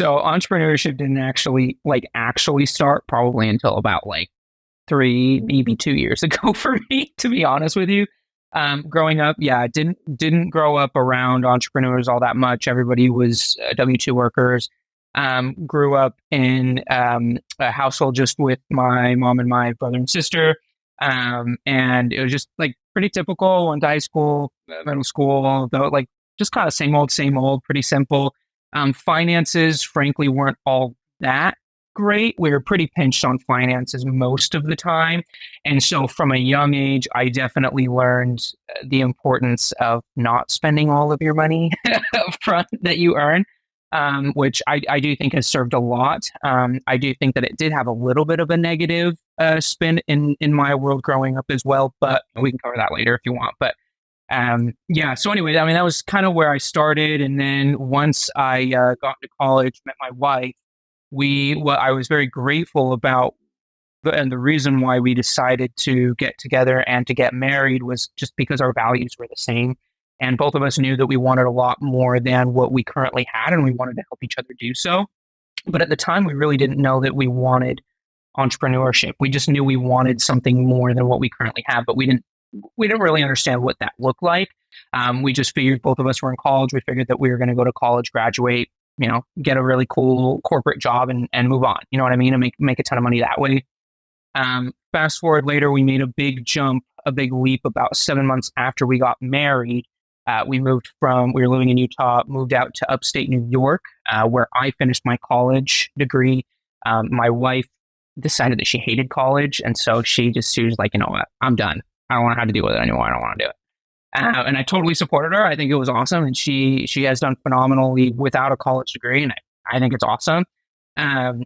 So entrepreneurship didn't actually start probably until about like 3, maybe 2 years ago for me, to be honest with you. Growing up, yeah, didn't grow up around entrepreneurs all that much. Everybody was W-2 workers. Grew up in a household just with my mom and my brother and sister. And it was just like pretty typical. Went to high school, middle school, though, like just kind of same old, pretty simple. Finances, frankly, weren't all that great. We were pretty pinched on finances most of the time. And so from a young age, I definitely learned the importance of not spending all of your money up front that you earn, which I do think has served a lot. I do think that it did have a little bit of a negative spin in my world growing up as well, but we can cover that later if you want. But yeah, so anyway, I mean, that was kind of where I started. And then once I got to college, met my wife, what I was very grateful about, and the reason why we decided to get together and to get married was just because our values were the same. And both of us knew that we wanted a lot more than what we currently had, and we wanted to help each other do so. But at the time, we really didn't know that we wanted entrepreneurship. We just knew we wanted something more than what we currently have, but we didn't really understand what that looked like. We just figured both of us were in college. We figured that we were going to go to college, graduate, get a really cool corporate job and move on. You know what I mean? And make a ton of money that way. Fast forward later, we made a big jump, a big leap about 7 months after we got married. We were living in Utah, moved out to upstate New York, where I finished my college degree. My wife decided that she hated college. And so she was like, you know what, I'm done. I don't want to have to deal with it anymore. I don't want to do it. And I totally supported her. I think it was awesome. And she has done phenomenally without a college degree. And I think it's awesome.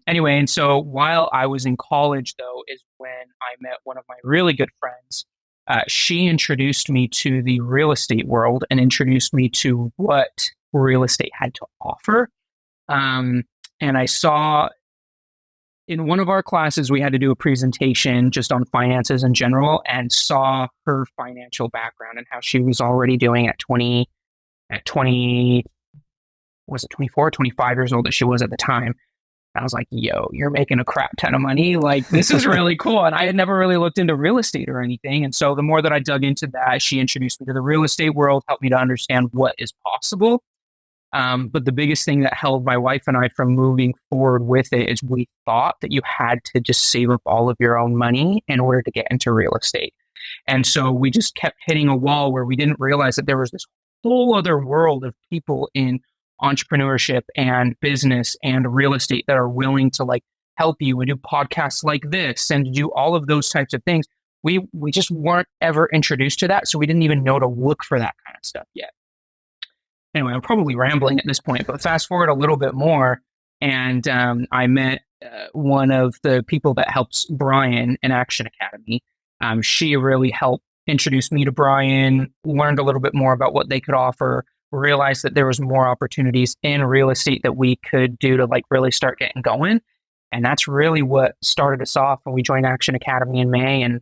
Anyway, and so while I was in college, though, is when I met one of my really good friends. She introduced me to the real estate world and introduced me to what real estate had to offer. And I saw in one of our classes, we had to do a presentation just on finances in general, and saw her financial background and how she was already doing at 20, was it 24, 25 years old that she was at the time. I was like, yo, you're making a crap ton of money. Like, this is really cool. And I had never really looked into real estate or anything. And so the more that I dug into that, she introduced me to the real estate world, helped me to understand what is possible. But the biggest thing that held my wife and I from moving forward with it is we thought that you had to just save up all of your own money in order to get into real estate. And so we just kept hitting a wall where we didn't realize that there was this whole other world of people in entrepreneurship and business and real estate that are willing to like help you and do podcasts like this and do all of those types of things. We just weren't ever introduced to that. So we didn't even know to look for that kind of stuff yet. Anyway, I'm probably rambling at this point, but fast forward a little bit more, and I met one of the people that helps Brian in Action Academy. She really helped introduce me to Brian, learned a little bit more about what they could offer, realized that there was more opportunities in real estate that we could do to like really start getting going. And that's really what started us off when we joined Action Academy in May. And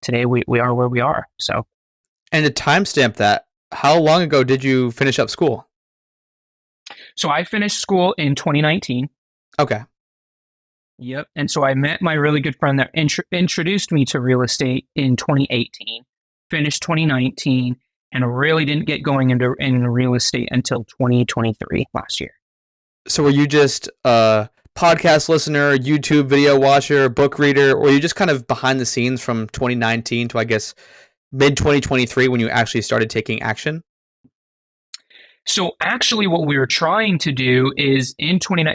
today we are where we are. So, and to timestamp that, how long ago did you finish up school? So I finished school in 2019. Okay. Yep. And so I met my really good friend that introduced me to real estate in 2018, finished 2019, and really didn't get going in real estate until 2023 last year. So were you just a podcast listener, YouTube video watcher, book reader, or were you just kind of behind the scenes from 2019 to, I guess, mid-2023 when you actually started taking action? So actually what we were trying to do is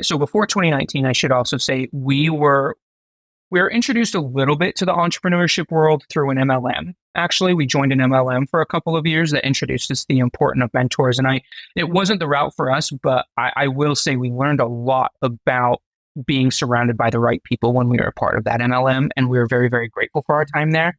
so before 2019, I should also say we were introduced a little bit to the entrepreneurship world through an MLM. Actually, we joined an MLM for a couple of years that introduced us to the importance of mentors. And it wasn't the route for us, but I will say we learned a lot about being surrounded by the right people when we were a part of that MLM. And we were very, very grateful for our time there.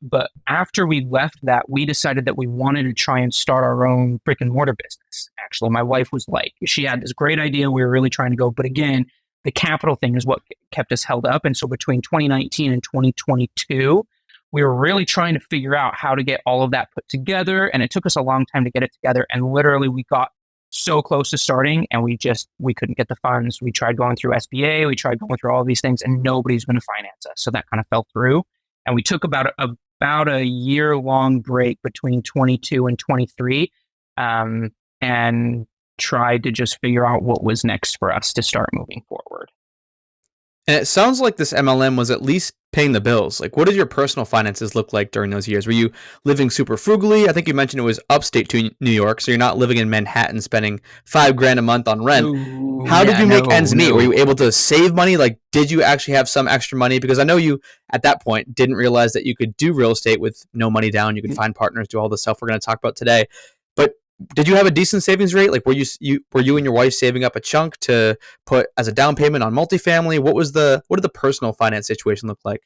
But after we left that, we decided that we wanted to try and start our own brick and mortar business. Actually, my wife was like, she had this great idea. We were really trying to go. But again, the capital thing is what kept us held up. And so between 2019 and 2022, we were really trying to figure out how to get all of that put together. And it took us a long time to get it together. And literally we got so close to starting, and we couldn't get the funds. We tried going through SBA, we tried going through all these things, and nobody's going to finance us. So that kind of fell through, and we took about a year long break between 22 and 23, and tried to just figure out what was next for us to start moving forward. And it sounds like this MLM was at least paying the bills. Like, what did your personal finances look like during those years? Were you living super frugally? I think you mentioned it was upstate to New York, so you're not living in Manhattan spending $5,000 a month on rent. Ooh, How did yeah, you make ends meet? no. Were you able to save money? Like, did you actually have some extra money? Because I know you, at that point, didn't realize that you could do real estate with no money down. You could find partners, do all the stuff we're going to talk about today. But did you have a decent savings rate? Like, were you and your wife saving up a chunk to put as a down payment on multifamily? What did the personal finance situation look like?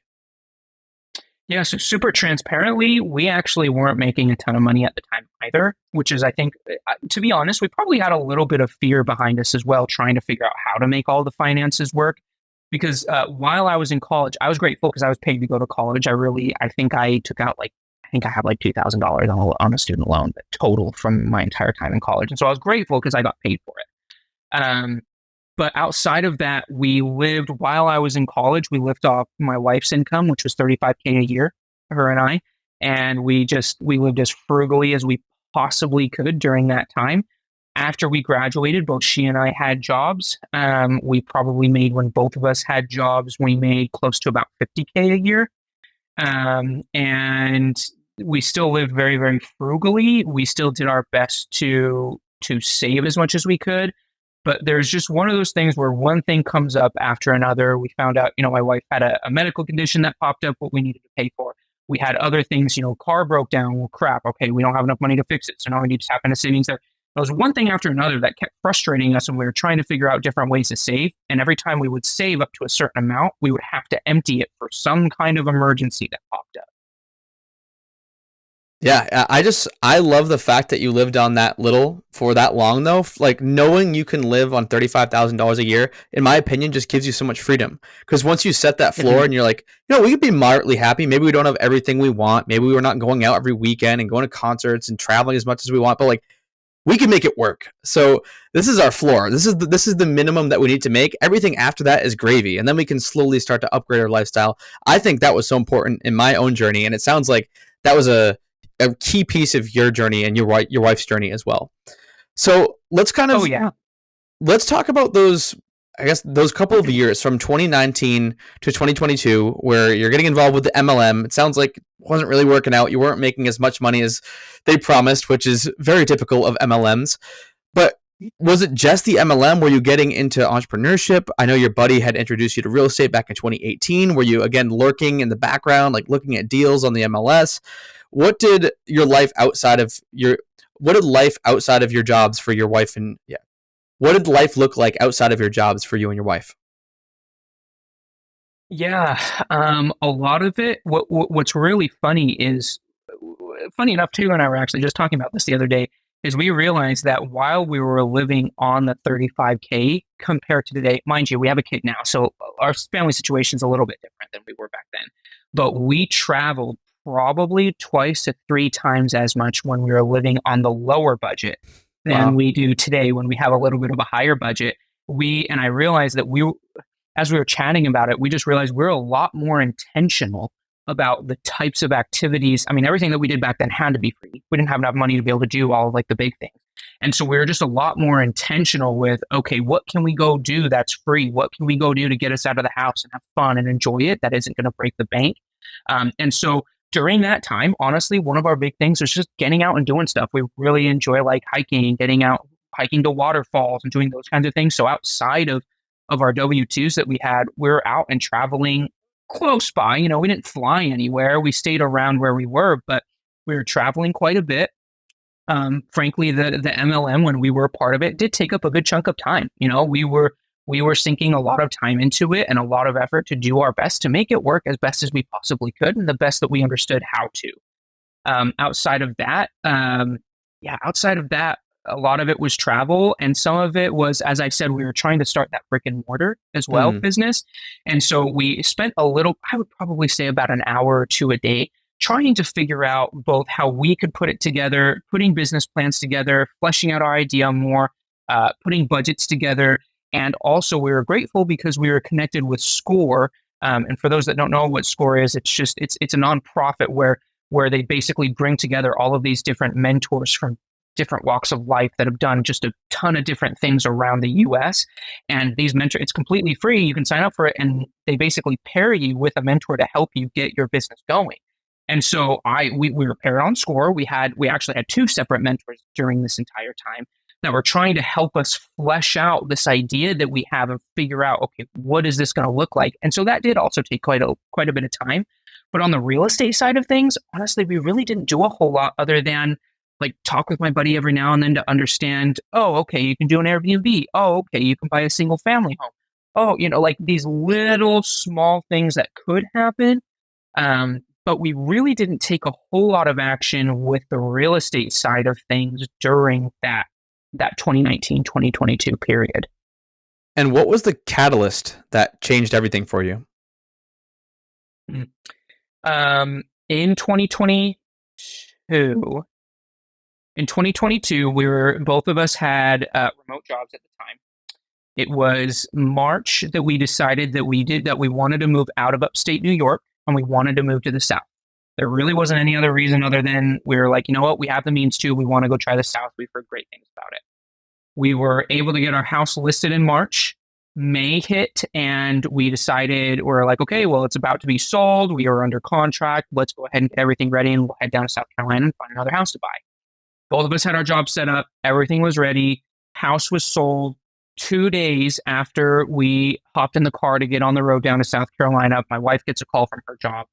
Yeah, so super transparently, we actually weren't making a ton of money at the time either, which is, I think, to be honest, we probably had a little bit of fear behind us as well, trying to figure out how to make all the finances work. Because while I was in college, I was grateful because I was paid to go to college. I think I took out I think I have like $2,000 on a student loan total from my entire time in college. And so I was grateful because I got paid for it. But outside of that, while I was in college, we lived off my wife's income, which was $35K a year, her and I. And we lived as frugally as we possibly could during that time. After we graduated, both she and I had jobs. We probably made, when both of us had jobs, we made close to about $50K a year. And we still lived very, very frugally. We still did our best to save as much as we could. But there's just one of those things where one thing comes up after another. We found out, my wife had a medical condition that popped up, what we needed to pay for. We had other things, car broke down. Well, crap. Okay, we don't have enough money to fix it. So now we need to tap into savings there. There was one thing after another that kept frustrating us, and we were trying to figure out different ways to save. And every time we would save up to a certain amount, we would have to empty it for some kind of emergency that popped up. Yeah, I love the fact that you lived on that little for that long though. Like, knowing you can live on $35,000 a year, in my opinion, just gives you so much freedom. Because once you set that floor and you're like, we could be moderately happy. Maybe we don't have everything we want. Maybe we're not going out every weekend and going to concerts and traveling as much as we want. But like, we can make it work. So this is our floor. This is the minimum that we need to make. Everything after that is gravy, and then we can slowly start to upgrade our lifestyle. I think that was so important in my own journey, and it sounds like that was a key piece of your journey and your wife's journey as well. So let's let's talk about those couple of years from 2019 to 2022 where you're getting involved with the MLM. It sounds like it wasn't really working out. You weren't making as much money as they promised, which is very typical of MLMs. But was it just the MLM? Were you getting into entrepreneurship? I know your buddy had introduced you to real estate back in 2018. Were you, again, lurking in the background, like looking at deals on the MLS? What did life outside of your jobs for your wife what did life look like outside of your jobs for you and your wife? Yeah, a lot of it. What's really funny is, funny enough, too, and I were actually just talking about this the other day, is we realized that while we were living on the 35K compared to today, mind you, we have a kid now, so our family situation is a little bit different than we were back then. But we traveled probably 2 to 3 times as much when we were living on the lower budget than we do today when we have a little bit of a higher budget. And I realized that as we were chatting about it, we just realized we're a lot more intentional about the types of activities. I mean, everything that we did back then had to be free. We didn't have enough money to be able to do all of like the big things. And so we were just a lot more intentional with, okay, what can we go do that's free? What can we go do to get us out of the house and have fun and enjoy it that isn't going to break the bank? And so during that time, honestly, one of our big things was just getting out and doing stuff. We really enjoy like hiking, getting out, hiking to waterfalls and doing those kinds of things. So outside of our W-2s that we had, we were out and traveling close by. We didn't fly anywhere. We stayed around where we were, but we were traveling quite a bit. Frankly, the MLM, when we were part of it, did take up a good chunk of time. We were sinking a lot of time into it and a lot of effort to do our best to make it work as best as we possibly could and the best that we understood how to. Outside of that, a lot of it was travel, and some of it was, as I said, we were trying to start that brick and mortar as well business. And so we spent I would probably say about an hour or two a day trying to figure out both how we could put it together, putting business plans together, fleshing out our idea more, putting budgets together. And also, we were grateful because we were connected with SCORE. And for those that don't know what SCORE is, it's a nonprofit where they basically bring together all of these different mentors from different walks of life that have done just a ton of different things around the US. And these mentors, it's completely free. You can sign up for it, and they basically pair you with a mentor to help you get your business going. And so we were paired on SCORE. We actually had two separate mentors during this entire time that were trying to help us flesh out this idea that we have and figure out, okay, what is this going to look like? And so that did also take quite a bit of time. But on the real estate side of things, honestly, we really didn't do a whole lot other than like talk with my buddy every now and then to understand, oh, okay, you can do an Airbnb. Oh, okay, you can buy a single family home. Oh, like these little small things that could happen. But we really didn't take a whole lot of action with the real estate side of things during that 2019, 2022 period. And what was the catalyst that changed everything for you? In 2022, both of us had remote jobs at the time. It was March that we decided that we wanted to move out of upstate New York and we wanted to move to the South. There really wasn't any other reason other than we were like, you know what, we have the means to, we want to go try the South. We've heard great things about it. We were able to get our house listed in March. May hit and we decided, we're like, okay, well, it's about to be sold. We are under contract. Let's go ahead and get everything ready and we'll head down to South Carolina and find another house to buy. Both of us had our job set up. Everything was ready. House was sold 2 days after we hopped in the car to get on the road down to South Carolina. My wife gets a call from her job,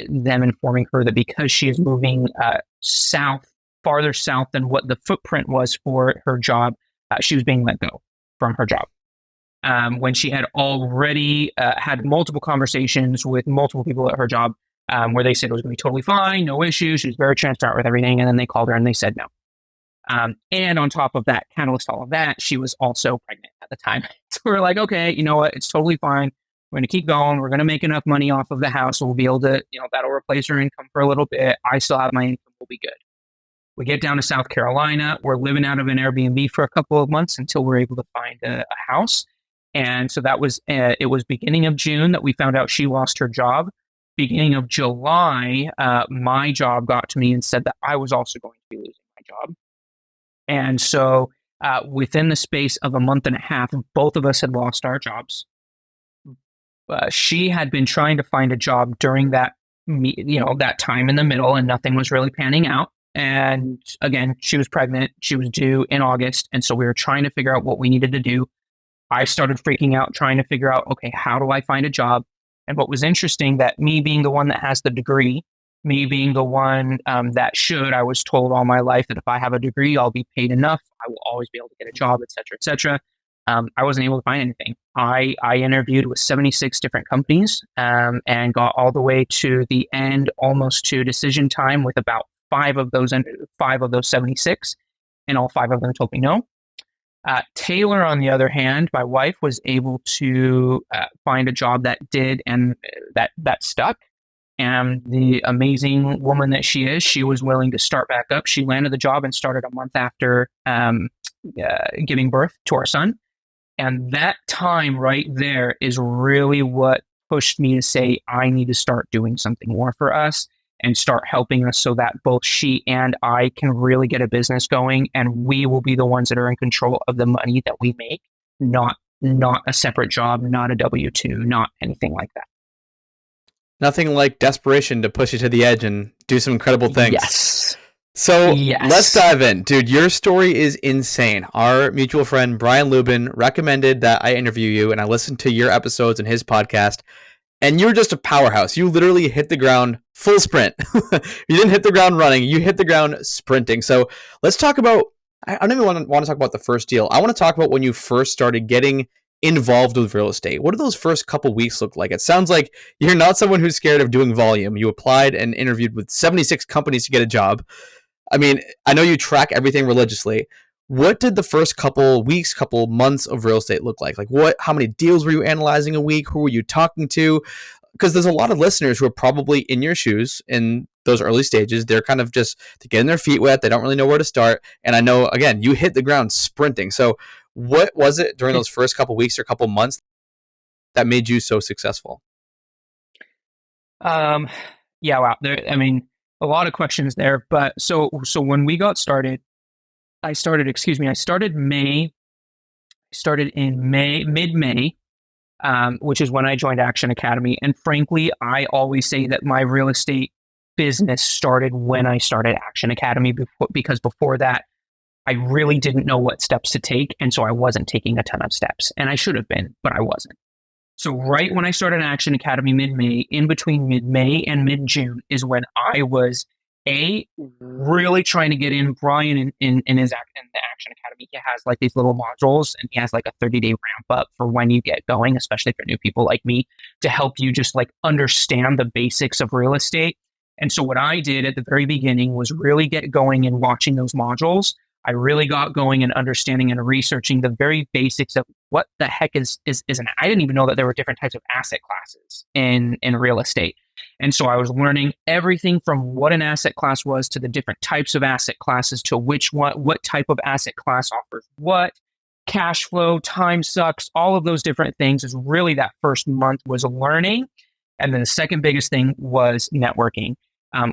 them informing her that because she is moving farther south than what the footprint was for her job, she was being let go from her job. When she had already had multiple conversations with multiple people at her job, where they said it was going to be totally fine, no issues. She was very transparent with everything. And then they called her and they said no. And on top of that, catalyst all of that, she was also pregnant at the time. So we're like, okay, you know what? It's totally fine. We're going to keep going. We're going to make enough money off of the house. So we'll be able to, that'll replace her income for a little bit. I still have my income. We'll be good. We get down to South Carolina. We're living out of an Airbnb for a couple of months until we're able to find a house. And so that was, it was beginning of June that we found out she lost her job. Beginning of July, my job got to me and said that I was also going to be losing my job. And so within the space of a month and a half, both of us had lost our jobs. She had been trying to find a job during that time in the middle, and nothing was really panning out. And again, she was pregnant. She was due in August. And so we were trying to figure out what we needed to do. I started freaking out, trying to figure out, okay, how do I find a job? And what was interesting, that me being the one that has the degree, me being the one I was told all my life that if I have a degree, I'll be paid enough. I will always be able to get a job, et cetera, et cetera. I wasn't able to find anything. I interviewed with 76 different companies and got all the way to the end, almost to decision time with about five of those 76, and all five of them told me no. Taylor, on the other hand, my wife, was able to find a job that did, and that stuck. And the amazing woman that she is, she was willing to start back up. She landed the job and started a month after giving birth to our son. And that time right there is really what pushed me to say, I need to start doing something more for us and start helping us so that both she and I can really get a business going, and we will be the ones that are in control of the money that we make, not a separate job, not a W-2, not anything like that. Nothing like desperation to push you to the edge and do some incredible things. Yes. So let's dive in. Dude, your story is insane. Our mutual friend, Brian Lubin, recommended that I interview you, and I listened to your episodes and his podcast. And you're just a powerhouse. You literally hit the ground full sprint. You didn't hit the ground running. You hit the ground sprinting. So let's talk about, I don't even want to talk about the first deal. I want to talk about when you first started getting involved with real estate. What do those first couple weeks look like? It sounds like you're not someone who's scared of doing volume. You applied and interviewed with 76 companies to get a job. I mean, I know you track everything religiously. What did the first couple weeks, couple months of real estate look like? Like how many deals were you analyzing a week? Who were you talking to? because there's a lot of listeners who are probably in your shoes in those early stages. They're kind of just getting their feet wet. They don't really know where to start. And I know, again, you hit the ground sprinting. So what was it during those first couple weeks or couple months that made you so successful? Um, yeah, wow. I mean, a lot of questions there. But so when we got started, I started in mid May, which is when I joined Action Academy. And frankly, I always say that my real estate business started when I started Action Academy because before that, I really didn't know what steps to take. And so I wasn't taking a ton of steps. And I should have been, but I wasn't. So right when I started Action Academy mid-May, in between mid-May and mid-June is when I was really trying to get in. Brian in the Action Academy, he has like these little modules and he has like a 30-day ramp up for when you get going, especially for new people like me, to help you just like understand the basics of real estate. And so what I did at the very beginning was really get going and watching those modules. I really got going and understanding and researching the very basics of what the heck is an. I didn't even know that there were different types of asset classes in real estate. And so I was learning everything from what an asset class was to the different types of asset classes to what type of asset class offers what, cash flow, time sucks, all of those different things is really that first month was learning. And then the second biggest thing was networking.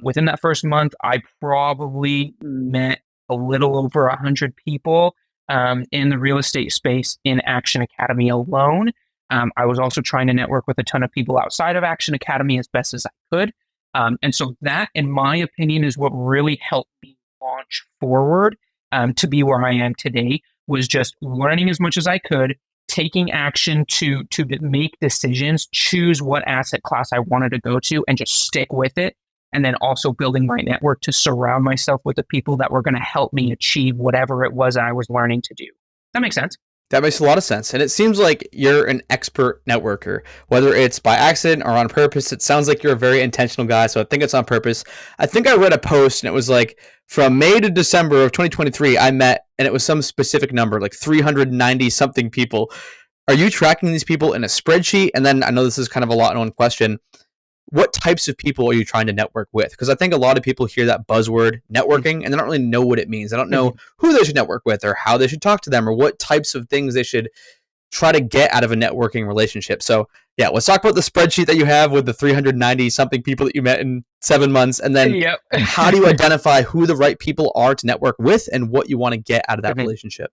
Within that first month, I probably met a little over 100 people in the real estate space in Action Academy alone. I was also trying to network with a ton of people outside of Action Academy as best as I could. And so that, in my opinion, is what really helped me launch forward to be where I am today, was just learning as much as I could, taking action to make decisions, choose what asset class I wanted to go to and just stick with it. And then also building my network to surround myself with the people that were going to help me achieve whatever it was I was learning to do. That makes sense. That makes a lot of sense. And it seems like you're an expert networker, whether it's by accident or on purpose. It sounds like you're a very intentional guy. So I think it's on purpose. I think I read a post and it was like from May to December of 2023, I met, and it was some specific number, like 390 something people. Are you tracking these people in a spreadsheet? And then I know this is kind of a lot known question. What types of people are you trying to network with? Because I think a lot of people hear that buzzword networking and they don't really know what it means. They don't know who they should network with or how they should talk to them or what types of things they should try to get out of a networking relationship. So yeah, let's talk about the spreadsheet that you have with the 390 something people that you met in 7 months. And then how do you identify who the right people are to network with and what you want to get out of that relationship?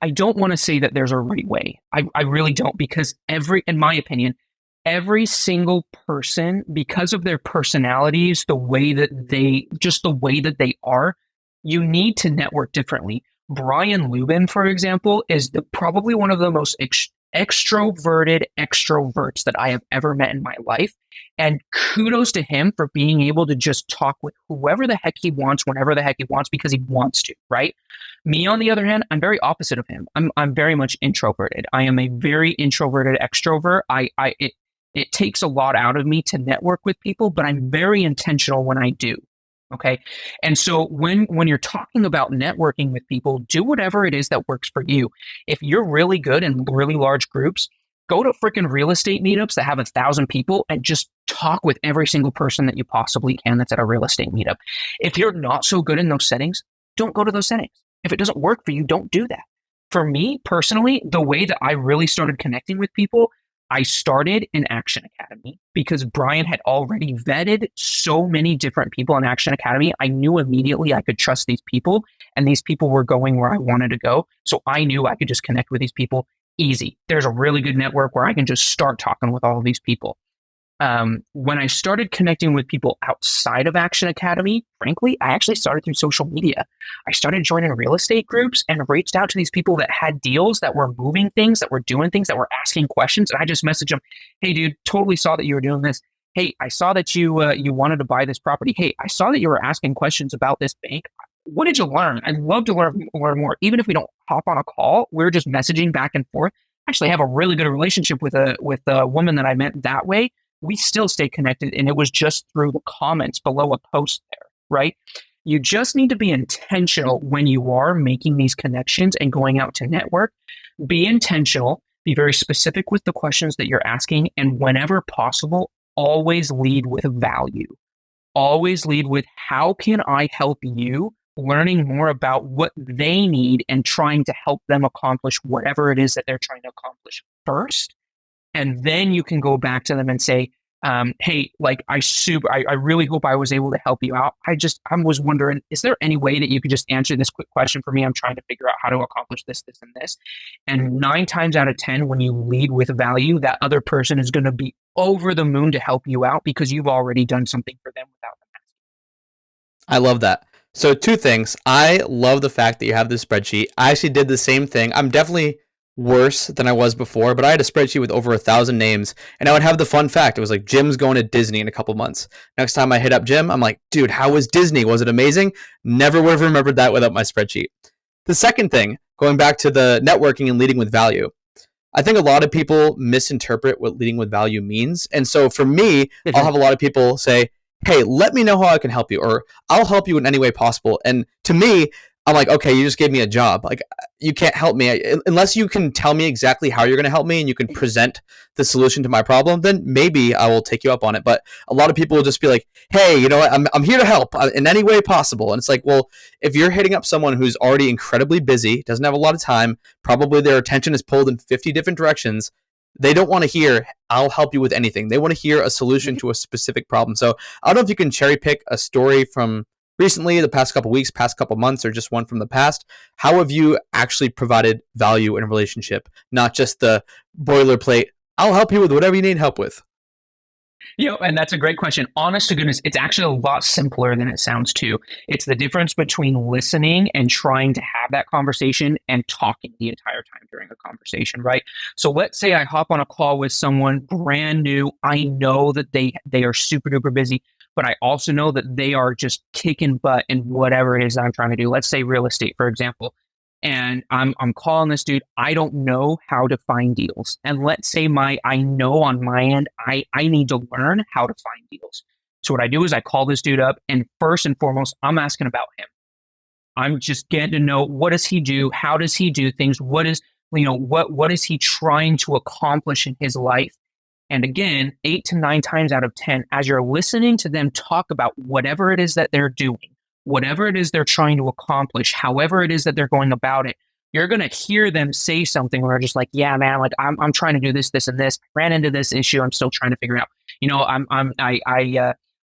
I don't want to say that there's a right way. I really don't, because in my opinion, every single person, because of their personalities, the way that they are, you need to network differently. Brian Lubin, for example, is probably one of the most extroverted extroverts that I have ever met in my life. And kudos to him for being able to just talk with whoever the heck he wants, whenever the heck he wants, because he wants to, right? Me, on the other hand, I'm very opposite of him. I'm very much introverted. I am a very introverted extrovert. It takes a lot out of me to network with people, but I'm very intentional when I do. Okay. And so when you're talking about networking with people, do whatever it is that works for you. If you're really good in really large groups, go to freaking real estate meetups that have 1,000 people and just talk with every single person that you possibly can that's at a real estate meetup. If you're not so good in those settings, don't go to those settings. If it doesn't work for you, don't do that. For me personally, the way that I really started connecting with people, I started in Action Academy because Brian had already vetted so many different people in Action Academy. I knew immediately I could trust these people, and these people were going where I wanted to go. So I knew I could just connect with these people easy. There's a really good network where I can just start talking with all of these people. When I started connecting with people outside of Action Academy, frankly, I actually started through social media. I started joining real estate groups and reached out to these people that had deals, that were moving things, that were doing things, that were asking questions. And I just messaged them, "Hey, dude, totally saw that you were doing this. Hey, I saw that you wanted to buy this property. Hey, I saw that you were asking questions about this bank. What did you learn? I'd love to learn more. Even if we don't hop on a call, we're just messaging back and forth. I actually have a really good relationship with a woman that I met that way. We still stay connected, and it was just through the comments below a post there, right? You just need to be intentional when you are making these connections and going out to network. Be intentional, be very specific with the questions that you're asking, and whenever possible, always lead with value. Always lead with how can I help you, learning more about what they need and trying to help them accomplish whatever it is that they're trying to accomplish first. And then you can go back to them and say, hey, like I really hope I was able to help you out. I was wondering, is there any way that you could just answer this quick question for me? I'm trying to figure out how to accomplish this, this, and this. And 9 times out of 10, when you lead with value, that other person is going to be over the moon to help you out because you've already done something for them without them I love that. So two things. I love the fact that you have this spreadsheet. I actually did the same thing. I'm definitely worse than I was before, but I had a spreadsheet with over 1,000 names, and I would have the fun fact. It was like Jim's going to Disney in a couple months. Next time I hit up Jim, I'm like, dude, how was Disney? Was it amazing? Never would have remembered that without my spreadsheet. The second thing, going back to the networking and leading with value, I think a lot of people misinterpret what leading with value means. And so for me, I'll have a lot of people say, hey, let me know how I can help you, or I'll help you in any way possible. And to me, I'm like, okay, you just gave me a job. Like, you can't help me unless you can tell me exactly how you're going to help me and you can present the solution to my problem. Then maybe I will take you up on it. But a lot of people will just be like, hey, you know what? I'm here to help in any way possible. And it's like, well, if you're hitting up someone who's already incredibly busy, doesn't have a lot of time, probably their attention is pulled in 50 different directions. They don't want to hear, I'll help you with anything. They want to hear a solution to a specific problem. So I don't know if you can cherry pick a story from recently, the past couple weeks, past couple months, or just one from the past. How have you actually provided value in a relationship, not just the boilerplate, I'll help you with whatever you need help with? And that's a great question. Honest to goodness, it's actually a lot simpler than it sounds too. It's the difference between listening and trying to have that conversation and talking the entire time during a conversation, right? So let's say I hop on a call with someone brand new. I know that they are super duper busy, but I also know that they are just kicking butt in whatever it is I'm trying to do. Let's say real estate, for example. And I'm calling this dude. I don't know how to find deals. And let's say I know on my end, I need to learn how to find deals. So what I do is I call this dude up, and first and foremost, I'm asking about him. I'm just getting to know, what does he do? How does he do things? What is he trying to accomplish in his life? And again, 8 to 9 times out of 10, as you're listening to them talk about whatever it is that they're doing, whatever it is they're trying to accomplish, however it is that they're going about it, you're going to hear them say something where they're just like, yeah, man, like I'm trying to do this, this, and this. I ran into this issue. I'm still trying to figure it out.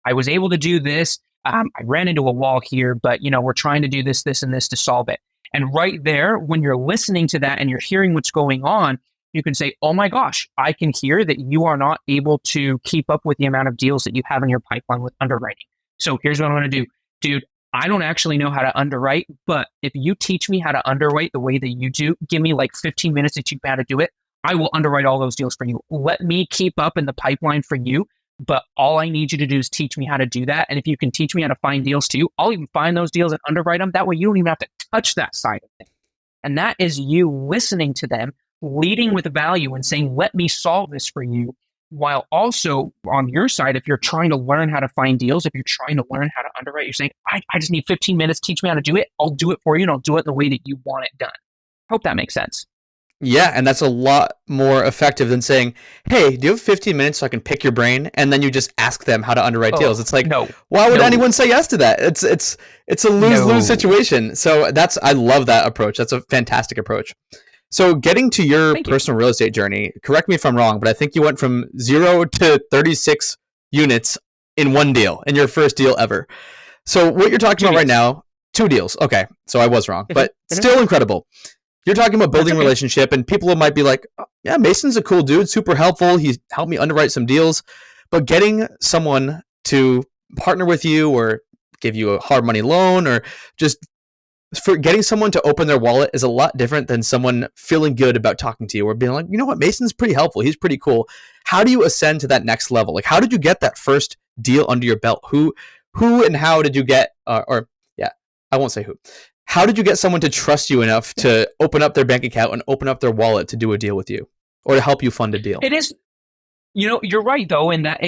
I was able to do this. I ran into a wall here, but we're trying to do this, this, and this to solve it. And right there, when you're listening to that and you're hearing what's going on, you can say, oh my gosh, I can hear that you are not able to keep up with the amount of deals that you have in your pipeline with underwriting. So here's what I'm going to do. Dude, I don't actually know how to underwrite, but if you teach me how to underwrite the way that you do, give me like 15 minutes to teach me how to do it, I will underwrite all those deals for you. Let me keep up in the pipeline for you, but all I need you to do is teach me how to do that. And if you can teach me how to find deals too, I'll even find those deals and underwrite them. That way you don't even have to touch that side of things. And that is you listening to them, leading with value and saying, let me solve this for you. While also on your side, if you're trying to learn how to find deals, if you're trying to learn how to underwrite, you're saying, I just need 15 minutes, teach me how to do it. I'll do it for you and I'll do it the way that you want it done. Hope that makes sense. Yeah, and that's a lot more effective than saying, hey, do you have 15 minutes so I can pick your brain? And then you just ask them how to underwrite deals. It's like, no, why would anyone say yes to that? It's a lose-lose situation. So I love that approach. That's a fantastic approach. So getting to your personal real estate journey, correct me if I'm wrong, but I think you went from 0 to 36 units in one deal, in your first deal ever. So what you're talking about right now, 2 deals. Okay, so I was wrong, but still incredible. You're talking about building a relationship, and people might be like, oh, yeah, Mason's a cool dude, super helpful. He's helped me underwrite some deals. But getting someone to partner with you or give you a hard money loan or just for getting someone to open their wallet is a lot different than someone feeling good about talking to you or being like, you know what, Mason's pretty helpful. He's pretty cool. How do you ascend to that next level? Like, how did you get that first deal under your belt? Who and how did you get, I won't say who. How did you get someone to trust you enough to open up their bank account and open up their wallet to do a deal with you or to help you fund a deal? It is, you're right though, in that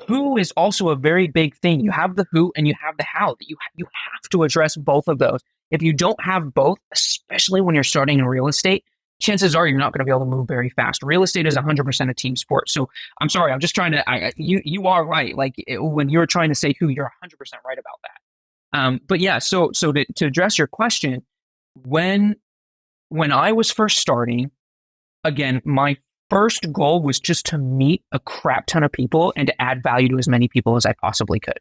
who is also a very big thing. You have the who and you have the how. You have to address both of those. If you don't have both, especially when you're starting in real estate, chances are you're not going to be able to move very fast. Real estate is 100% a team sport. So I'm sorry, I'm just trying to, you are right. Like when you're trying to say who, you're 100% right about that. But yeah, so to address your question, when I was first starting, again, my first goal was just to meet a crap ton of people and to add value to as many people as I possibly could.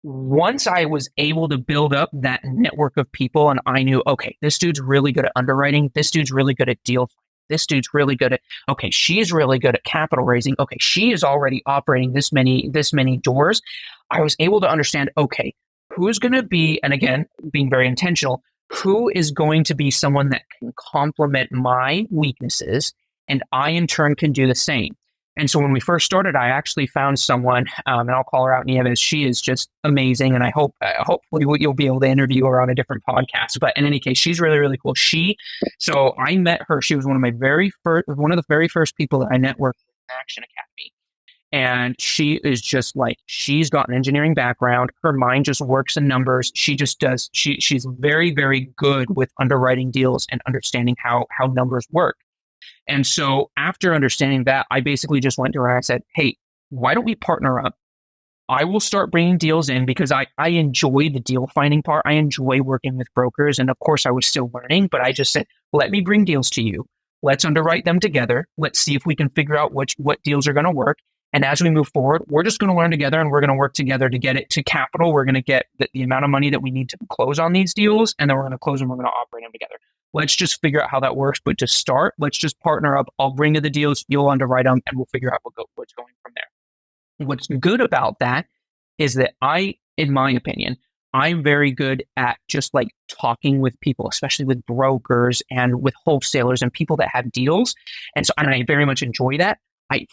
Once I was able to build up that network of people and I knew, okay, this dude's really good at underwriting. This dude's really good at deal. This dude's really good at, okay, she's really good at capital raising. Okay, she is already operating this many doors. I was able to understand, okay, who's going to be, and again, being very intentional, who is going to be someone that can complement my weaknesses and I in turn can do the same. And so when we first started, I actually found someone, and I'll call her out, Nieves. She is just amazing, and I hope, hopefully, you'll be able to interview her on a different podcast. But in any case, she's really, really cool. So I met her. She was one of the very first people that I networked with in Action Academy, and she is just like, she's got an engineering background. Her mind just works in numbers. She just does. She's very, very good with underwriting deals and understanding how numbers work. And so after understanding that, I basically just went to her and I said, hey, why don't we partner up? I will start bringing deals in because I enjoy the deal finding part. I enjoy working with brokers. And of course, I was still learning, but I just said, let me bring deals to you. Let's underwrite them together. Let's see if we can figure out what deals are going to work. And as we move forward, we're just going to learn together and we're going to work together to get it to capital. We're going to get the amount of money that we need to close on these deals. And then we're going to close them. We're going to operate them together. Let's just figure out how that works. But to start, let's just partner up. I'll bring you the deals. You'll underwrite them and we'll figure out what's going from there. What's good about that is that in my opinion, I'm very good at just like talking with people, especially with brokers and with wholesalers and people that have deals. And I very much enjoy that. I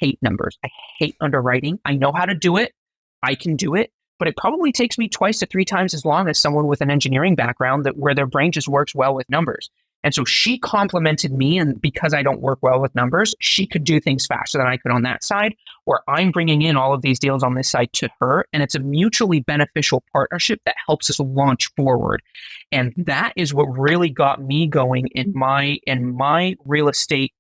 hate numbers. I hate underwriting. I know how to do it. I can do it, but it probably takes me 2 to 3 times as long as someone with an engineering background where their brain just works well with numbers. And so she complimented me, and because I don't work well with numbers, she could do things faster than I could on that side, where I'm bringing in all of these deals on this side to her, and it's a mutually beneficial partnership that helps us launch forward. And that is what really got me going in my real estate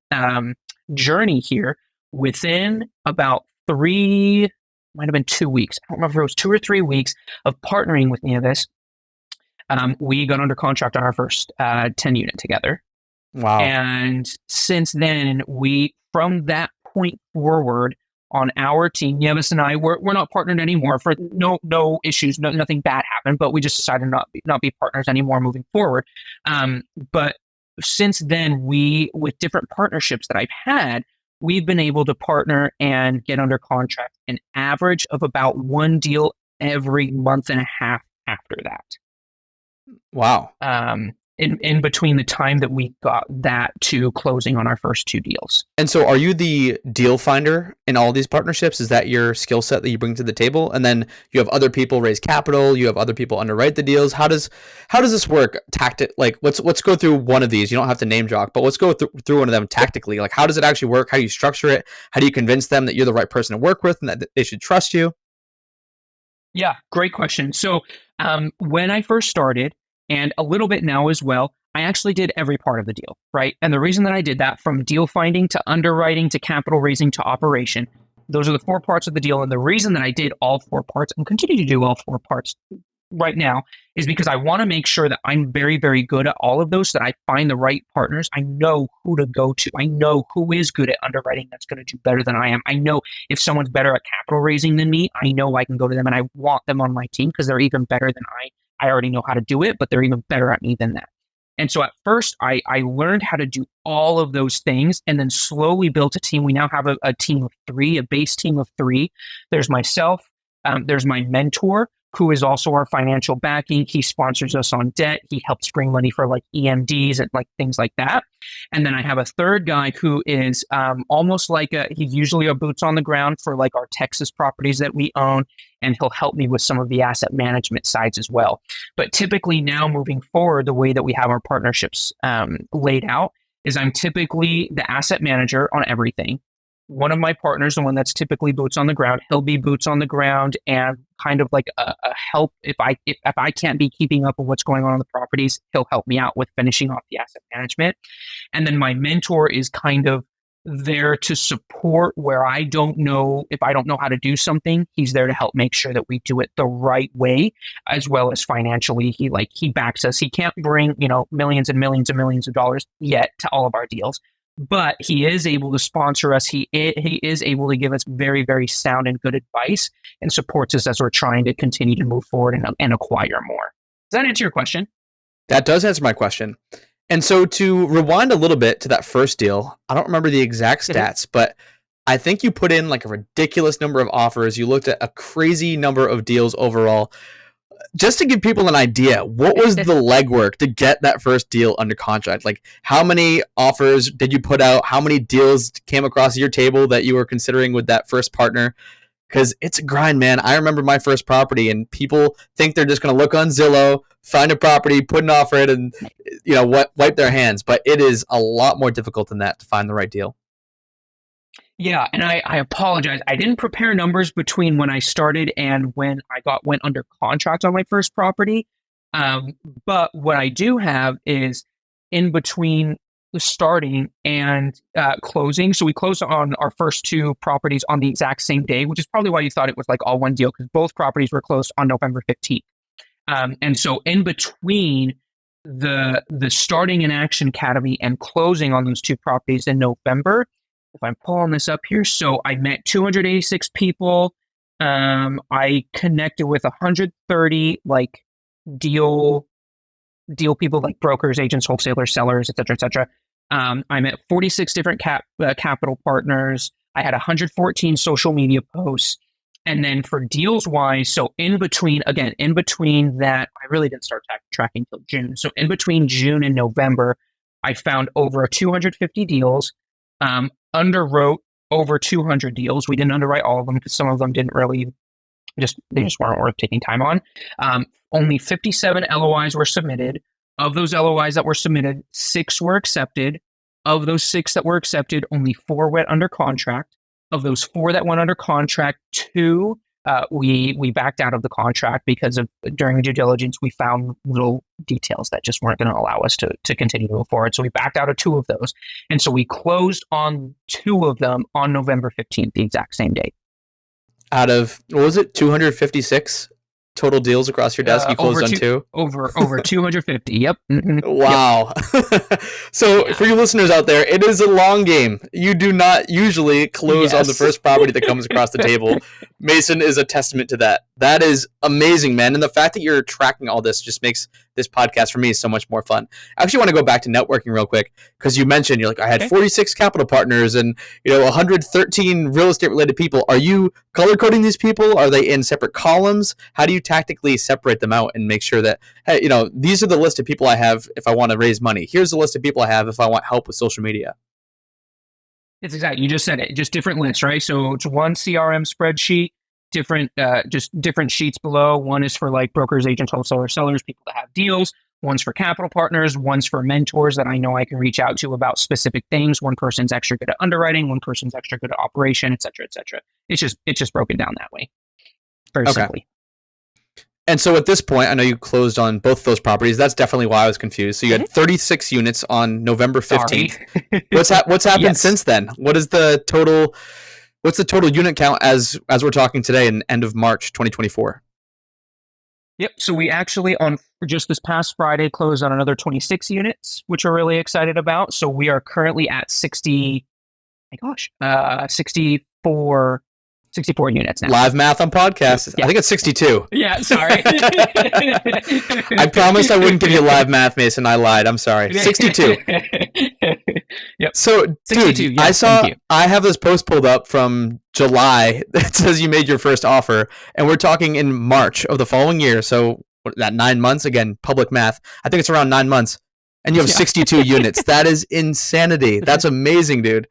journey here. Within about might have been 2 weeks. I don't remember if it was 2 or 3 weeks of partnering with Nieves. We got under contract on our first 10 unit together. Wow. And since then, from that point forward on our team, Nieves and I, we're not partnered anymore for no issues, nothing bad happened, but we just decided not be partners anymore moving forward. But since then, with different partnerships that I've had, we've been able to partner and get under contract an average of about 1 deal every month and a half after that. Wow. In between the time that we got that to closing on our first 2 deals. And so are you the deal finder in all these partnerships? Is that your skill set that you bring to the table? And then you have other people raise capital, you have other people underwrite the deals. How does this work like let's go through one of these. You don't have to name drop, but let's go through one of them tactically. Like, how does it actually work? How do you structure it? How do you convince them that you're the right person to work with and that they should trust you? Yeah, great question. So when I first started, and a little bit now as well, I actually did every part of the deal, right? And the reason that I did that, from deal finding to underwriting to capital raising to operation, those are the 4 parts of the deal. And the reason that I did all 4 parts and continue to do all 4 parts right now is because I want to make sure that I'm very, very good at all of those, so that I find the right partners. I know who to go to. I know who is good at underwriting that's going to do better than I am. I know if someone's better at capital raising than me, I know I can go to them and I want them on my team because they're even better than I already know how to do it, but they're even better at me than that. And so at first, I learned how to do all of those things and then slowly built a team. We now have a team of 3, a base team of 3. There's myself, there's my mentor, who is also our financial backing. He sponsors us on debt. He helps bring money for like EMDs and like things like that. And then I have a third guy who is almost like he's usually a boots on the ground for like our Texas properties that we own. And he'll help me with some of the asset management sides as well. But typically now moving forward, the way that we have our partnerships laid out is I'm typically the asset manager on everything. one of my partners, the one that's typically boots on the ground, he'll be boots on the ground and kind of like a help. If I can't be keeping up with what's going on the properties, he'll help me out with finishing off the asset management. And then my mentor is kind of there to support where I don't know. If I don't know how to do something, he's there to help make sure that we do it the right way, as well as financially. He backs us. He can't bring, millions and millions and millions of dollars yet to all of our deals, but he is able to sponsor us. He is able to give us very, very sound and good advice, and supports us as we're trying to continue to move forward and acquire more. Does that answer your question? That does answer my question. And so to rewind a little bit to that first deal, I don't remember the exact stats, but I think you put in like a ridiculous number of offers. You looked at a crazy number of deals overall. Just to give people an idea, what was the legwork to get that first deal under contract? Like, how many offers did you put out? How many deals came across your table that you were considering with that first partner? Because it's a grind, man. I remember my first property, and people think they're just going to look on Zillow, find a property, put an offer in, and wipe their hands. But it is a lot more difficult than that to find the right deal. Yeah, and I apologize. I didn't prepare numbers between when I started and when I went under contract on my first property. But what I do have is in between the starting and closing. So we closed on our first two properties on the exact same day, which is probably why you thought it was like all one deal, because both properties were closed on November 15th. And so in between the starting in Action Academy and closing on those two properties in November, if I'm pulling this up here, so I met 286 people. I connected with 130 like deal people, like brokers, agents, wholesalers, sellers, et cetera, et cetera. I met 46 different capital partners. I had 114 social media posts. And then for deals wise, so in between that, I really didn't start tracking till June. So in between June and November, I found over 250 deals, underwrote over 200 deals. We didn't underwrite all of them because some of them didn't really they just weren't worth taking time on. Only 57 LOIs were submitted. Of those LOIs that were submitted, 6 were accepted. Of those 6 that were accepted, only 4 went under contract. Of those 4 that went under contract, 2 we backed out of the contract because of during due diligence we found little details that just weren't going to allow us to continue to move forward. So we backed out of 2 of those, and so we closed on 2 of them on November 15th, the exact same date. Out of, what was it, 256 total deals across your desk? You closed on 2? Over 250. Yep. Mm-hmm. Wow. Yep. So for you listeners out there, it is a long game. You do not usually close on the first property that comes across the table. Mason is a testament to that. That is amazing, man. And the fact that you're tracking all this just makes this podcast for me so much more fun. I actually want to go back to networking real quick, because you mentioned you're like, I had 46 capital partners and 113 real estate related people. Are you color coding these people? Are they in separate columns? How do you tactically separate them out and make sure that, hey, these are the list of people I have if I want to raise money. Here's the list of people I have if I want help with social media. It's exactly, you just said it, just different lists, right? So it's one CRM spreadsheet, just different sheets below. One is for like brokers, agents, wholesalers, sellers, people that have deals. One's for capital partners. One's for mentors that I know I can reach out to about specific things. One person's extra good at underwriting. One person's extra good at operation, et cetera, et cetera. It's just broken down that way. Very simply. And so at this point, I know you closed on both those properties. That's definitely why I was confused. So you had 36 units on November 15th. What's happened since then? What's the total unit count as we're talking today in end of March 2024? Yep. So we actually, on just this past Friday, closed on another 26 units, which we're really excited about. So we are currently at 64 units now. Live math on podcasts. Yeah. I think it's 62. Yeah, sorry. I promised I wouldn't give you live math, Mason. I lied. I'm sorry. 62. Yep. So, 62, dude, I have this post pulled up from July that says you made your first offer, and we're talking in March of the following year. So that 9 months, again, public math. I think it's around 9 months, and you have 62 units. That is insanity. That's amazing, dude.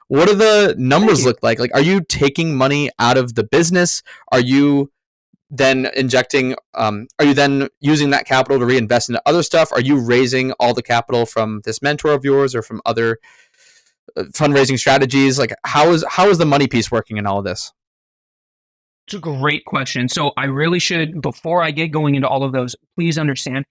What do the numbers look like? Like, are you taking money out of the business? Are you then injecting, are you then using that capital to reinvest into other stuff? Are you raising all the capital from this mentor of yours or from other fundraising strategies? Like how is the money piece working in all of this? It's a great question. So I really should, before I get going into all of those, please understand,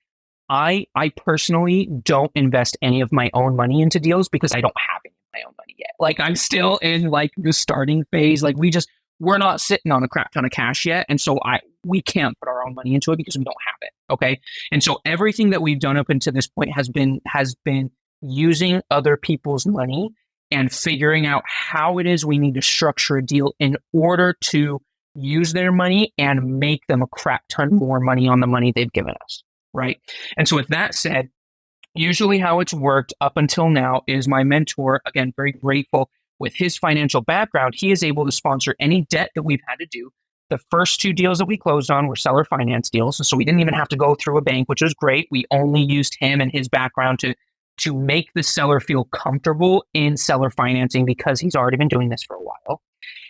I personally don't invest any of my own money into deals because I don't have any of my own money yet. Like I'm still in like the starting phase. Like we're not sitting on a crap ton of cash yet. And so we can't put our own money into it because we don't have it. Okay. And so everything that we've done up until this point has been using other people's money and figuring out how it is we need to structure a deal in order to use their money and make them a crap ton more money on the money they've given us. Right. And so with that said, usually how it's worked up until now is my mentor, again, very grateful with his financial background, he is able to sponsor any debt that we've had to do. The first two deals that we closed on were seller finance deals. And so we didn't even have to go through a bank, which was great. We only used him and his background to make the seller feel comfortable in seller financing because he's already been doing this for a while.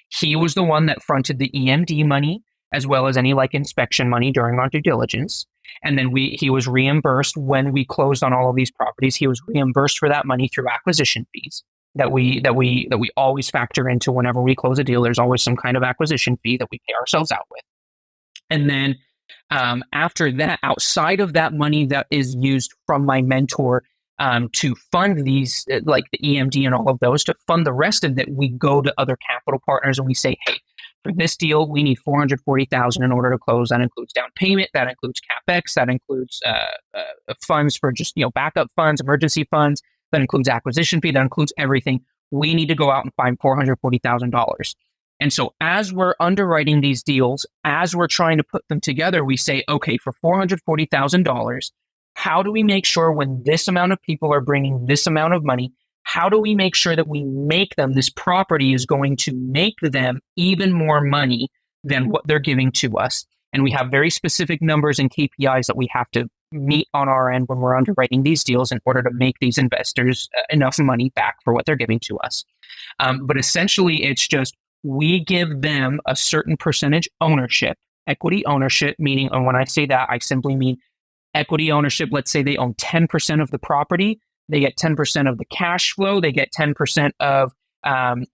He was the one that fronted the EMD money as well as any like inspection money during our due diligence. And then he was reimbursed when we closed on all of these properties. He was reimbursed for that money through acquisition fees that we always factor into whenever we close a deal. There's always some kind of acquisition fee that we pay ourselves out with. And then after that, outside of that money that is used from my mentor to fund these, like the EMD and all of those, to fund the rest of it, we go to other capital partners and we say, hey, for this deal, we need $440,000 in order to close. That includes down payment, that includes capex, that includes funds for just backup funds, emergency funds, that includes acquisition fee, that includes everything. We need to go out and find $440,000. And so as we're underwriting these deals, as we're trying to put them together, we say, okay, for $440,000, how do we make sure when this amount of people are bringing this amount of money, how do we make sure that we make them, this property is going to make them even more money than what they're giving to us? And we have very specific numbers and KPIs that we have to meet on our end when we're underwriting these deals in order to make these investors enough money back for what they're giving to us. But essentially, it's just we give them a certain percentage ownership, equity ownership, meaning, and when I say that, I simply mean equity ownership. Let's say they own 10% of the property. They get 10% of the cash flow. They get 10% of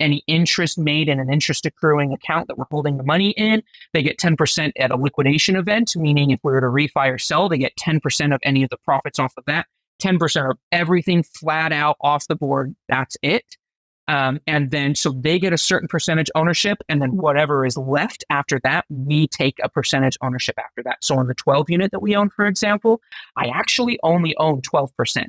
any interest made in an interest accruing account that we're holding the money in. They get 10% at a liquidation event, meaning if we were to refi or sell, they get 10% of any of the profits off of that, 10% of everything flat out off the board. That's it. And then so they get a certain percentage ownership, and then whatever is left after that, we take a percentage ownership after that. So on the 12 unit that we own, for example, I actually only own 12%.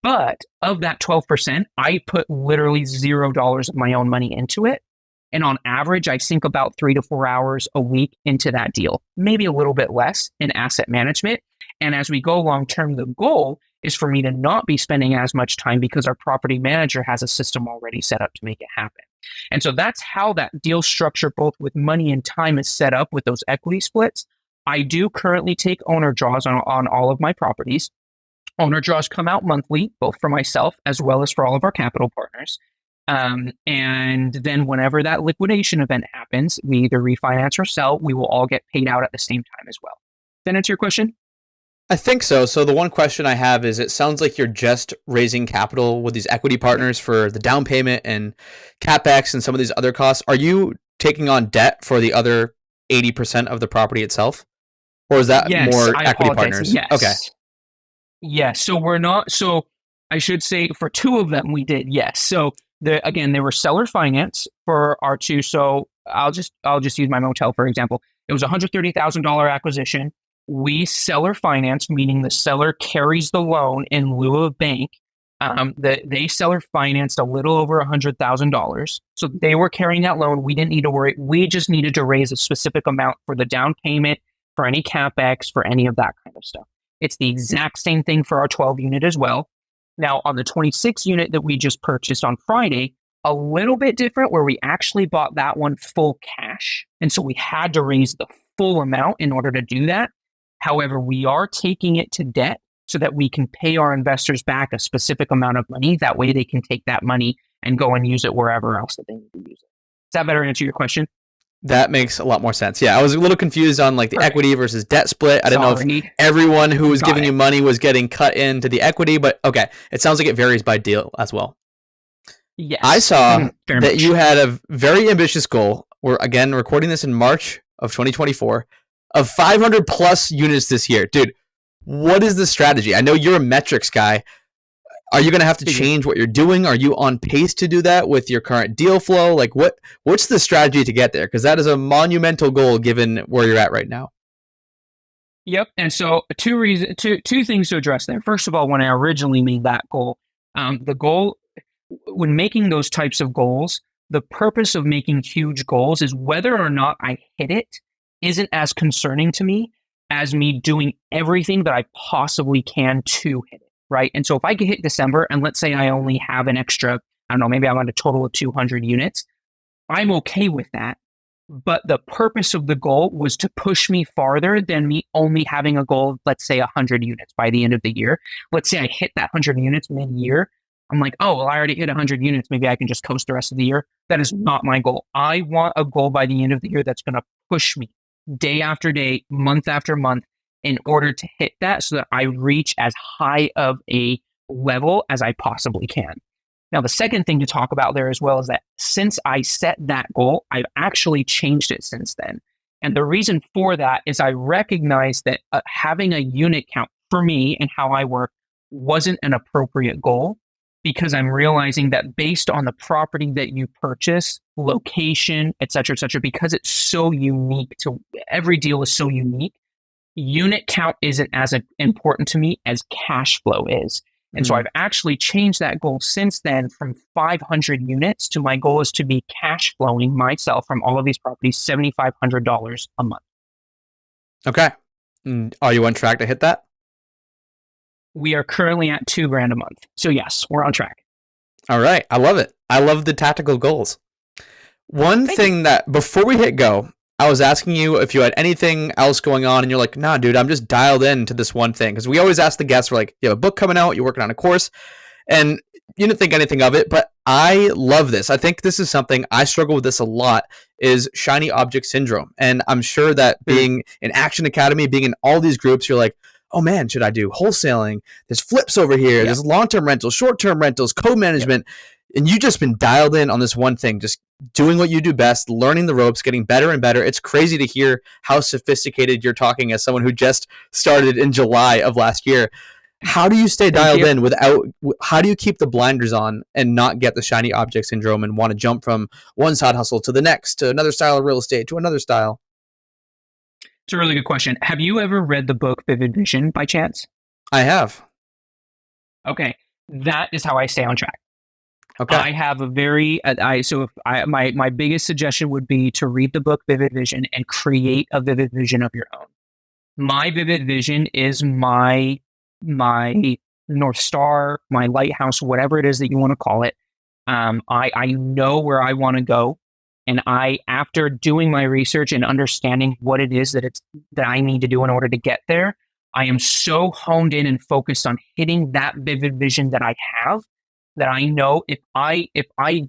But of that 12%, I put literally $0 of my own money into it. And on average, I sink about 3 to 4 hours a week into that deal, maybe a little bit less in asset management. And as we go long term, the goal is for me to not be spending as much time because our property manager has a system already set up to make it happen. And so that's how that deal structure, both with money and time, is set up with those equity splits. I do currently take owner draws on all of my properties. Owner draws come out monthly, both for myself as well as for all of our capital partners. And then whenever that liquidation event happens, we either refinance or sell, we will all get paid out at the same time as well. Does that answer your question? I think so. So the one question I have is, it sounds like you're just raising capital with these equity partners for the down payment and capex and some of these other costs. Are you taking on debt for the other 80% of the property itself? Or is that more equity partners? Yes. Okay. Yes. So we're not. So I should say for two of them we did. Yes. So again, they were seller finance for our two. So I'll just use my motel for example. It was a $130,000 acquisition. We seller finance, meaning the seller carries the loan in lieu of bank. They seller financed a little over $100,000. So they were carrying that loan. We didn't need to worry. We just needed to raise a specific amount for the down payment, for any capex, for any of that kind of stuff. It's the exact same thing for our 12 unit as well. Now on the 26 unit that we just purchased on Friday, a little bit different where we actually bought that one full cash. And so we had to raise the full amount in order to do that. However, we are taking it to debt so that we can pay our investors back a specific amount of money. That way they can take that money and go and use it wherever else that they need to use it. Does that better answer your question? That makes a lot more sense. Yeah, I was a little confused on like the equity versus debt split. I didn't know if everyone who was giving you money was getting cut into the equity, but okay. It sounds like it varies by deal as well. I Yes. saw Very that much. you had a very ambitious goal. We're again recording this in March of 2024 of 500 plus units this year. Dude, what is the strategy? I know you're a metrics guy. Are you going to have to Figured. change what you're doing? Are you on pace to do that with your current deal flow? Like what's the strategy to get there? Because that is a monumental goal given where you're at right now. Yep. And so two things to address there. First of all, when I originally made that goal, the goal when making those types of goals, the purpose of making huge goals is whether or not I hit it isn't as concerning to me as me doing everything that I possibly can to hit it. Right. And so if I could hit December and let's say I only have an extra, I don't know, maybe I'm on a total of 200 units, I'm okay with that. But the purpose of the goal was to push me farther than me only having a goal of, let's say, 100 units by the end of the year. Let's say I hit that 100 units mid year. I'm like, oh, well, I already hit 100 units. Maybe I can just coast the rest of the year. That is not my goal. I want a goal by the end of the year that's going to push me day after day, month after month in order to hit that so that I reach as high of a level as I possibly can. Now, the second thing to talk about there as well is that since I set that goal, I've actually changed it since then. And the reason for that is I recognize that having a unit count for me and how I work wasn't an appropriate goal because I'm realizing that based on the property that you purchase, location, et cetera, because it's so unique to every deal is so unique, unit count isn't as important to me as cash flow is. And so Mm-hmm. I've actually changed that goal since then from 500 units to my goal is to be cash flowing myself from all of these properties $7,500 a month. Okay. Are you on track to hit that? We are currently at $2,000 a month. So yes, we're on track. All right. I love it. I love the tactical goals. One Thank you. thing that before we hit go, I was asking you if you had anything else going on, and you're like, nah, dude, I'm just dialed in to this one thing. Because we always ask the guests, we're like, you have a book coming out, you're working on a course, and you didn't think anything of it, but I love this. I think this is something I struggle with this a lot is shiny object syndrome. And I'm sure that being in Action Academy, being in all these groups, you're like, oh man, should I do wholesaling? There's flips over here. Yeah. There's long-term rentals, short-term rentals, co-management. And you've just been dialed in on this one thing, just doing what you do best, learning the ropes, getting better and better. It's crazy to hear how sophisticated you're talking as someone who just started in July of last year. How do you stay dialed in without, how do you keep the blinders on and not get the shiny object syndrome and want to jump from one side hustle to the next, to another style of real estate, to another style? It's a really good question. Have you ever read the book Vivid Vision by chance? I have. Okay. That is how I stay on track. Okay. I have a very my biggest suggestion would be to read the book Vivid Vision and create a vivid vision of your own. My vivid vision is my North Star, my lighthouse, whatever it is that you want to call it. I know where I want to go, and after doing my research and understanding what it is that I need to do in order to get there, I am so honed in and focused on hitting that vivid vision that I have that I know if I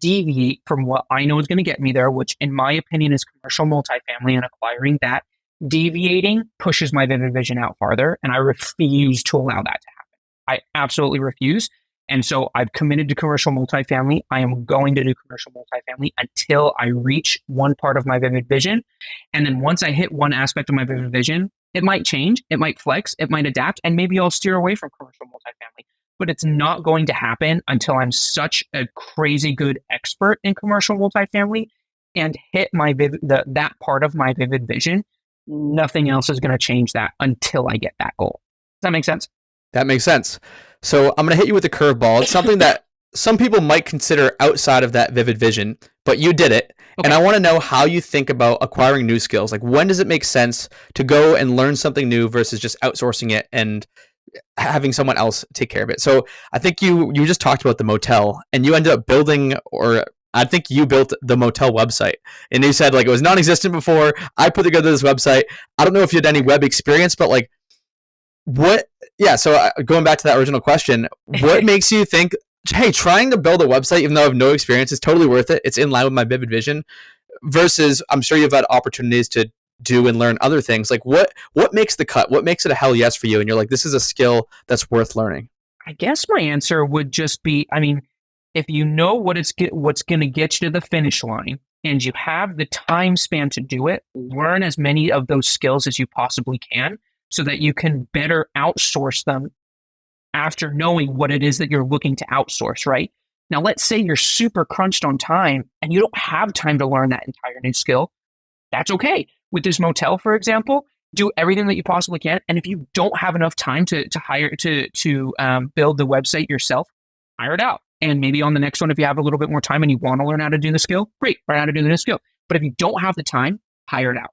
deviate from what I know is going to get me there, which in my opinion is commercial multifamily and acquiring that, deviating pushes my vivid vision out farther, and I refuse to allow that to happen. I absolutely refuse. And so I've committed to commercial multifamily. I am going to do commercial multifamily until I reach one part of my vivid vision. And then once I hit one aspect of my vivid vision, it might change, it might flex, it might adapt, and maybe I'll steer away from commercial multifamily. But it's not going to happen until I'm such a crazy good expert in commercial multifamily and hit that part of my vivid vision. Nothing else is going to change that until I get that goal. Does that make sense? That makes sense. So I'm going to hit you with a curveball. It's something that some people might consider outside of that vivid vision, but you did it. Okay. And I want to know how you think about acquiring new skills. Like, when does it make sense to go and learn something new versus just outsourcing it and having someone else take care of it? So I think you just talked about the motel, and you ended up building, or I think you built the motel website, and you said like it was non-existent before. I put together this website. I don't know if you had any web experience, but like what? Yeah. So going back to that original question, what makes you think, hey, trying to build a website, even though I have no experience, is totally worth it. It's in line with my vivid vision versus I'm sure you've had opportunities to do and learn other things. Like what makes the cut? What makes it a hell yes for you? And you're like, this is a skill that's worth learning. I guess my answer would just be, I mean, if you know what's going to get you to the finish line and you have the time span to do it, learn as many of those skills as you possibly can so that you can better outsource them after knowing what it is that you're looking to outsource, right? Now, let's say you're super crunched on time and you don't have time to learn that entire new skill. That's okay. With this motel, for example, do everything that you possibly can. And if you don't have enough time to hire to build the website yourself, hire it out. And maybe on the next one, if you have a little bit more time and you want to learn how to do the skill, great, learn how to do the new skill. But if you don't have the time, hire it out.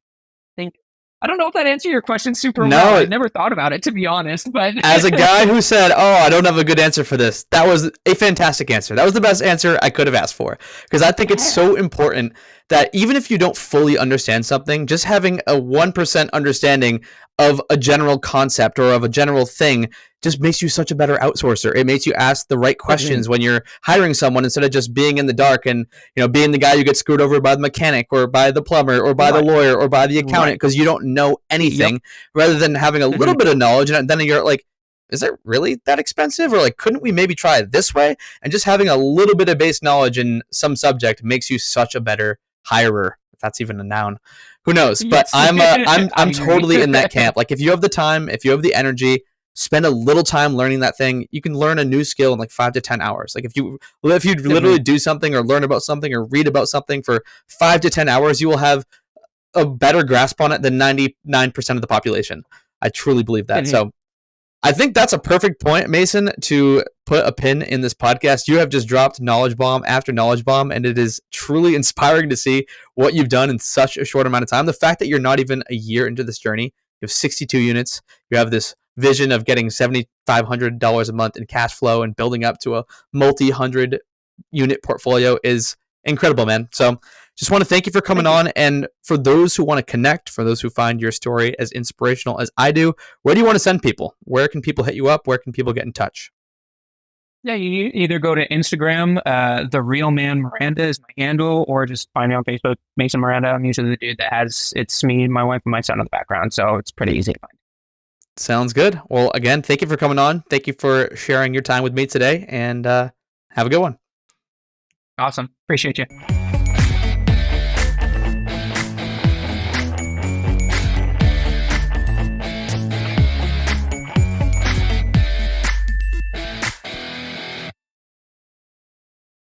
I don't know if that answered your question super well. I never thought about it, to be honest. But as a guy who said, "Oh, I don't have a good answer for this," that was a fantastic answer. That was the best answer I could have asked for, because I think it's so important that even if you don't fully understand something, just having a 1% understanding of a general concept or of a general thing just makes you such a better outsourcer. It makes you ask the right questions when you're hiring someone, instead of just being in the dark and, you know, being the guy who gets screwed over by the mechanic or by the plumber or by the lawyer or by the accountant because you don't know anything, rather than having a little bit of knowledge, and then you're like, is it really that expensive? Or like, couldn't we maybe try it this way? And just having a little bit of base knowledge in some subject makes you such a better hirer, if that's even a noun. Who knows? But I'm totally in that camp. Like, if you have the time, if you have the energy, spend a little time learning that thing. You can learn a new skill in like 5 to 10 hours. Like, if you literally do something or learn about something or read about something for 5 to 10 hours, you will have a better grasp on it than 99% of the population. I truly believe that. So I think that's a perfect point, Mason, to put a pin in this podcast. You have just dropped knowledge bomb after knowledge bomb, and it is truly inspiring to see what you've done in such a short amount of time. The fact that you're not even a year into this journey, you have 62 units, you have this vision of getting $7,500 a month in cash flow and building up to a multi-hundred unit portfolio is incredible, man. So just want to thank you for coming on. And for those who want to connect, for those who find your story as inspirational as I do, where do you want to send people? Where can people hit you up? Where can people get in touch? Yeah, you either go to Instagram, the real man Miranda is my handle, or just find me on Facebook, Mason Miranda. I'm usually the dude that it's me, my wife, and my son in the background, so it's pretty easy to find. Sounds good. Well, again, thank you for coming on. Thank you for sharing your time with me today, and have a good one. Awesome. Appreciate you.